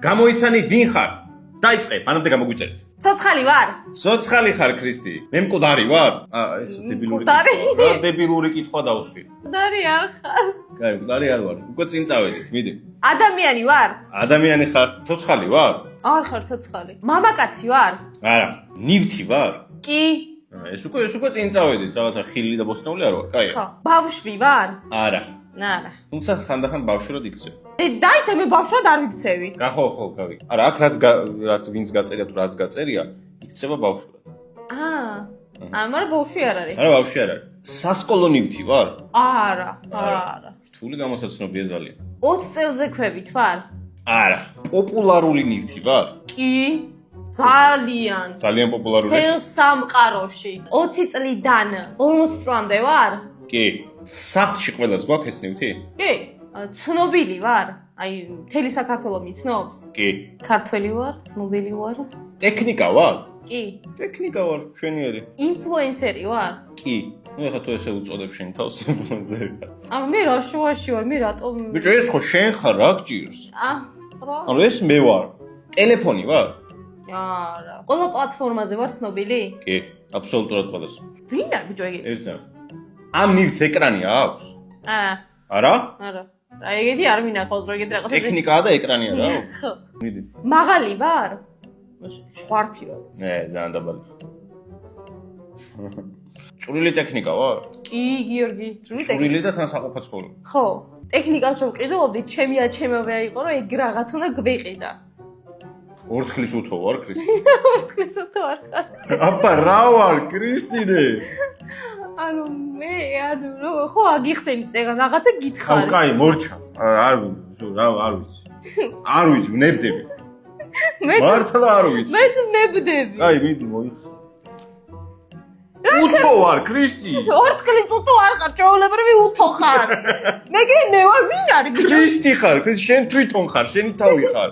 გამოიცანი ვინ ხარ? დაიწყე, მანამდე გამოგვიწერეთ. ცოცხალი ვარ? ცოცხალი ხარ, ქრისტი? მე მკვდარი ვარ? ეს დებილური. რა დებილური კითხვა დავსვი. მკვდარი არ ხარ. კაი, მკვდარი არ ვარ. უკვე წინ წავედით, მიდი. ადამიანი ვარ? ადამიანი ხარ? ცოცხალი ვარ? არ ხარ ცოცხალი. მამაკაცი ვარ? არა, ნივთი ვარ? კი. ეს უკვე წინ წავედით, რაღაცა ხილი და ბოსტნეული არ ვარ, კაი. ხო, ბავშვი ვარ? არა. არა. თუმცა ხანდახან ბავშვად იქცევ. დაიწყე მე ბავშვად არ ვიქცევი. ხო, გავი. არა, აქ რაც ვინც გაწერია თუ რაც გაწერია, იქცევა ბავშვად. მაგრამ ბავშვი არ არის. არა, ბავშვი არ არის. სასკოლო ნივთი ვარ? არა. რთული გამოსაცნობია ძალიან. 20 წელზე ქვევით ვარ? არა. პოპულარული ნივთი ვარ? კი. ძალიან. ძალიან პოპულარული. თელ სამყაროში. 20 წლიდან 40 წლამდე ვარ? კი. სახლში ყველას გვაქვს ეს ნივთი? კი. ცნობილი ვარ? აი, მთელი საქართველო მიცნობს? კი. ქართველი ვარ? ცნობილი ვარ? ტექნიკა ვარ? კი. ტექნიკა ვარ, მშვენიერი. ინფლუენსერი ვარ? კი. ნუ ეხლა თუ ესე უწოდებ შენ თავს ინფლუენსერი. მე რა შუაში ვარ? მე რატომ? ბიჭო, ეს ხო შენ ხარ, რა გჭირს? რა? ეს მე ვარ. ტელეფონი ვარ? არა. ყველა პლატფორმაზე ვარ ცნობილი? კი, აბსოლუტურად ყველას. ვინ არ ბიჭო ეგეთი? ერთსა. ამ ნივთს ეკრანი აქვს? არა. არა? რა ეგეთი არ მინახავს რა ეგეთი რაღაცა. ტექნიკაა და ეკრანია რა? ხო. მიდი. მაღალი ვარ? შვართი ვარ. ძალიან დაბალი. წვრილი ტექნიკა ვარ? კი, გიორგი, წვრილი ტექნიკა. წვრილი და თან საყოფა ცხოვრება. ხო. ტექნიკას რომ ვყიდულობდით, ჩემია იყო რომ ეგ რაღაც უნდა გვეყიდა. ორთქლის უთო ვარ, ქრისტი? ორთქლის უთო არ ხარ. აბა რა ვარ, ქრისტინე? ანუ მე ხო აგიხსენით წეგა რაღაცა გითხარი. კაი, მორჩა. არ ვიცი. არ ვიცი, ვნებდები. მართლა არ ვიცი. მეც ვნებდები. კაი, მიდი მოიხსნა. უთო ვარ, ქრისტი. ორთქლის უთო არ ხარ, ჩვეულებრივი უთო ხარ. მე ვარ, ვინ არის? ქრისტი ხარ, ქრისტი, შენ თვითონ ხარ, შენი თავი ხარ.